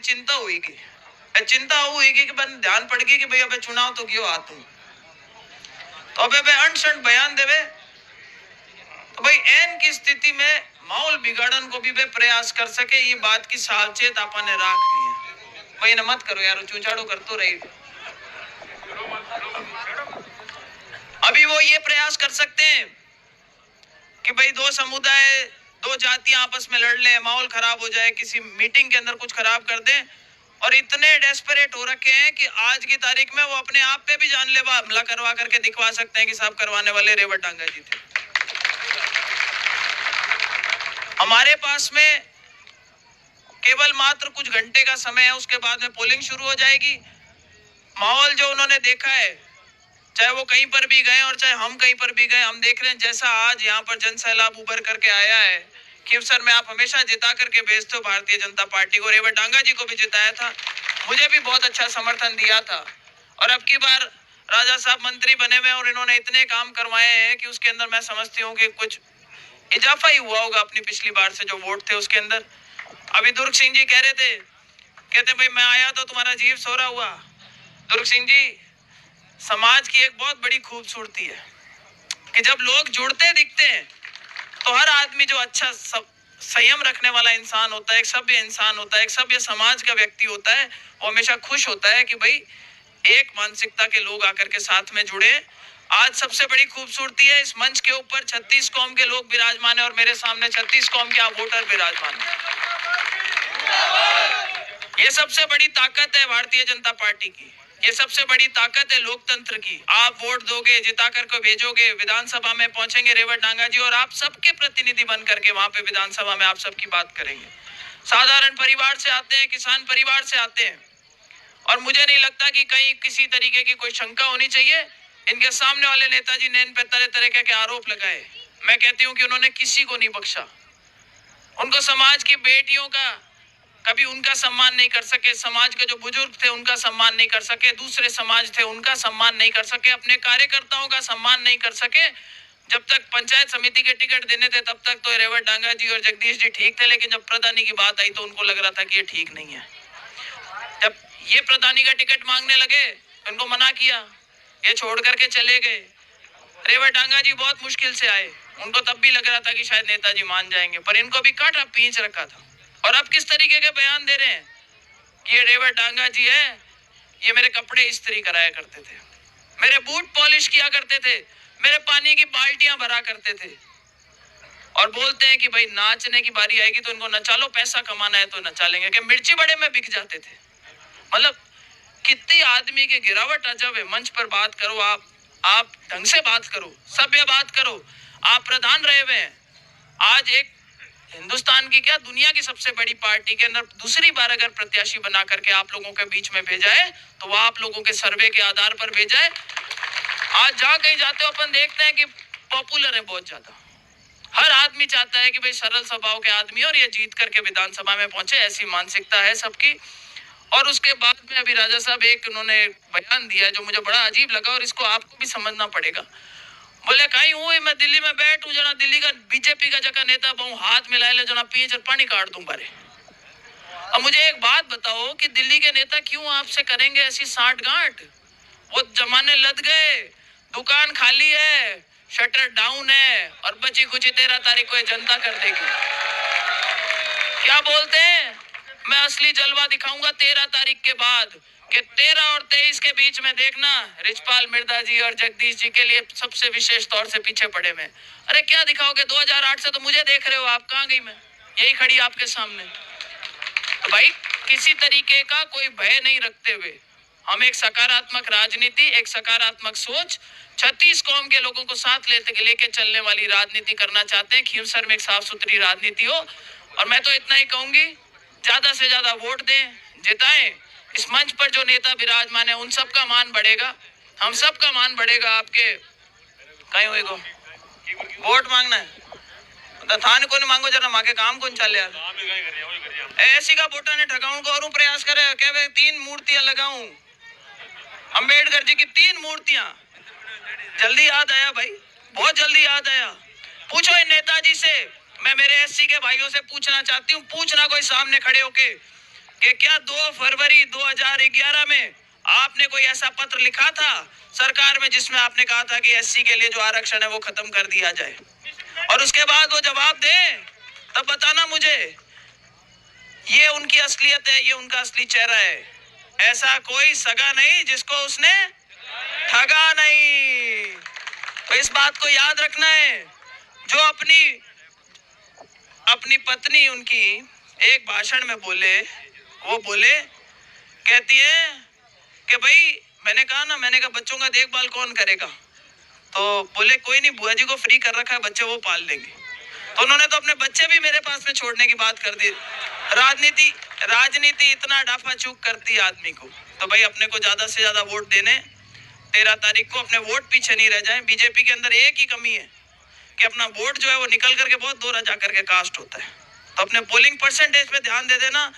चिंता होगी, कि बन ध्यान पड़ गई कि भाई अबे चुनाव तो क्यों आतू, तो अबे अनशन बयान देवे, तो भाई एन की स्थिति में माहौल बिगाड़न को भी वे प्रयास कर सके, ये बात की सावचेत आपने राखनी है। भाई न मत करो यार, चूचाड़ो कर तो रही। अभी वो ये प्रयास कर सकते हैं कि भाई दो समुदाय, दो जातियां आपस में लड़ ले, माहौल खराब हो जाए, किसी मीटिंग के अंदर कुछ खराब कर दें, और इतने डेस्परेट हो रखे हैं कि आज की तारीख में वो अपने आप पे भी जानलेवा हमला करवा करके दिखवा सकते हैं कि साहब करवाने वाले रेवत डांगा जी थे। हमारे पास में केवल मात्र कुछ घंटे का समय है, उसके बाद में पोलिंग शुरू हो जाएगी। माहौल जो उन्होंने देखा है, चाहे वो कहीं पर भी गए और चाहे हम कहीं पर भी गए, हम देख रहे हैं जैसा आज यहाँ पर जन सैलाब उभर करके आया है। खीवसर में आप हमेशा जिता करके भेजते हो भारतीय जनता पार्टी को, रेवत डांगा जी को भी जिताया था, मुझे भी बहुत अच्छा समर्थन दिया था, और अब की बार राजा साहब मंत्री बने हुए और इन्होंने इतने काम करवाए हैं कि उसके अंदर मैं समझती हूँ कि कुछ इजाफा ही हुआ होगा अपनी पिछली बार से जो वोट थे उसके अंदर। अभी दुर्ग सिंह जी कह रहे थे, कहते भाई मैं आया तो तुम्हारा जीव सो रहा हुआ। दुर्ग सिंह जी, समाज की एक बहुत बड़ी खूबसूरती है कि जब लोग जुड़ते दिखते हैं तो हर आदमी जो अच्छा संयम रखने वाला इंसान होता है, एक सभ्य इंसान होता है, एक सभ्य समाज का व्यक्ति होता है, वो हमेशा खुश होता है कि भाई एक मानसिकता के लोग आकर के साथ में जुड़े। आज सबसे बड़ी खूबसूरती है, इस मंच के ऊपर 36 कौम के लोग विराजमान है और मेरे सामने 36 कौम के वोटर विराजमान है। ये सबसे बड़ी ताकत है भारतीय जनता पार्टी की, ये सबसे बड़ी ताकत है लोकतंत्र की। आप वोट दोगे, जिता करके भेजोगे, विधानसभा में पहुंचेंगे रेवत डांगा जी, और आप सबके प्रतिनिधि बन करके वहां पे विधानसभा में आप सबकी बात करेंगे। साधारण परिवार से आते हैं, किसान परिवार से आते हैं, और मुझे नहीं लगता कि कहीं किसी तरीके की कोई शंका होनी चाहिए। इनके सामने वाले नेताजी ने इन पे तरह तरह के आरोप लगाए, मैं कहती हूँ कि उन्होंने किसी को नहीं बख्शा। उनको समाज की बेटियों का कभी उनका सम्मान नहीं कर सके, समाज के जो बुजुर्ग थे उनका सम्मान नहीं कर सके, दूसरे समाज थे उनका सम्मान नहीं कर सके, अपने कार्यकर्ताओं का सम्मान नहीं कर सके। जब तक पंचायत समिति के टिकट देने थे तब तक तो रेवत डांगा जी और जगदीश जी ठीक थे, लेकिन जब प्रधानी की बात आई तो उनको लग रहा था कि ये ठीक नहीं है। जब ये प्रधानी का टिकट मांगने लगे, उनको मना किया, ये छोड़ करके चले गए। रेवत डांगा जी बहुत मुश्किल से आए, उनको तब भी लग रहा था कि शायद नेताजी मान जाएंगे, पर इनको भी काटा पींच रखा था। और अब किस तरीके के बयान दे रहे हैं कि ये रेवत डांगा जी है, ये मेरे कपड़े इस्त्री कराया करते थे, मेरे बूट पॉलिश किया करते थे, मेरे पानी की बाल्टियां भरा करते थे, और बोलते हैं कि भाई नाचने की बारी आएगी तो इनको नचा लो, पैसा कमाना है तो नचा लेंगे, कि मिर्ची बड़े में बिक जाते थे। मतलब कितनी आदमी की गिरावट अजब है। मंच पर बात करो, आप ढंग से बात करो, सभ्य बात करो। आप प्रधान रहे हुए हैं, आज एक हिंदुस्तान की क्या दुनिया की सबसे बड़ी पार्टी के अंदर दूसरी बार अगर प्रत्याशी बना करके आप लोगों के बीच में भेजा है तो वह आप लोगों के सर्वे के आधार पर भेजा है। आज जहाँ कहीं जाते हो अपन देखते हैं कि पॉपुलर है बहुत ज्यादा, हर आदमी चाहता है कि भाई सरल स्वभाव के आदमी और ये जीत करके विधानसभा में पहुंचे, ऐसी मानसिकता है सबकी। और उसके बाद में अभी राजा साहब एक उन्होंने बयान दिया जो मुझे बड़ा अजीब लगा और इसको आपको भी समझना पड़ेगा। बोले कहीं हुए मैं दिल्ली में बैठू जना दिल्ली का बीजेपी का जगह नेता बहु हाथ मिला ले जना पीछ और पानी काट दूं बारे। अब मुझे एक बात बताओ कि दिल्ली के नेता क्यों आपसे करेंगे ऐसी साठ गांठ? वो जमाने लद गए, दुकान खाली है, शटर डाउन है, और बची कुछ 13 तारीख को जनता कर देगी। क्या बोलते हैं, मैं असली जलवा दिखाऊंगा 13 तारीख के बाद, कि 13 और 23 के बीच में देखना रिचपाल मिर्दा जी और जगदीश जी के लिए सबसे विशेष तौर से पीछे पड़े में। अरे क्या दिखाओगे, 2008 से तो मुझे देख रहे हो, आप कहाँ गई मैं, यही खड़ी आपके सामने। तो भाई किसी तरीके का कोई भय नहीं रखते हुए हम एक सकारात्मक राजनीति, एक सकारात्मक सोच, 36 कौम के लोगों को साथ लेके चलने वाली राजनीति करना चाहते हैं। खीवसर में एक साफ सुथरी राजनीति हो, और मैं तो इतना ही कहूंगी, ज्यादा से ज्यादा वोट दें, जिताएं। इस मंच पर जो नेता विराजमान है उन सब का मान बढ़ेगा, हम सब का मान बढ़ेगा। आपके कहीं हुए को वोट मांगना है तो थाने को मांगो, जरा मांगे काम कौन चल यार। ऐसी का वोटा ने ठगाऊं को और प्रयास करे, क्या 3 मूर्तियां लगाऊं, अंबेडकर जी की 3 मूर्तियां। जल्दी याद आया भाई, बहुत जल्दी याद आया। पूछो इन नेताजी से, मैं मेरे एससी के भाइयों से पूछना चाहती हूँ, पूछना कोई सामने खड़े होके, कि क्या 2 फरवरी 2011 में आपने कोई ऐसा पत्र लिखा था सरकार में जिसमें आपने कहा था कि एससी के लिए जो आरक्षण है वो खत्म कर दिया जाए, और उसके बाद वो जवाब दे तब बताना मुझे। ये उनकी असलियत है, ये उनका असली चेहरा है। ऐसा कोई सगा नहीं जिसको उसने ठगा नहीं। तो इस बात को याद रखना है। जो अपनी पत्नी उनकी एक भाषण में बोले, वो बोले, कहती है कि भाई, मैंने कहा बच्चों का देखभाल कौन करेगा? तो बोले कोई नहीं, बुआ जी को फ्री कर रखा है, बच्चे वो पाल लेंगे। तो उन्होंने तो अपने बच्चे भी मेरे पास में छोड़ने की बात कर दी। राजनीति इतना डाफा चूक करती है आदमी को। तो भाई अपने को ज्यादा से ज्यादा वोट देने, 13 तारीख को अपने वोट पीछे नहीं रह जाए। बीजेपी के अंदर एक ही कमी है कि अपना वोट जो है वो निकल करके बहुत दूर जा करके कास्ट होता है। तो अपने पोलिंग परसेंटेज पे ध्यान दे देना।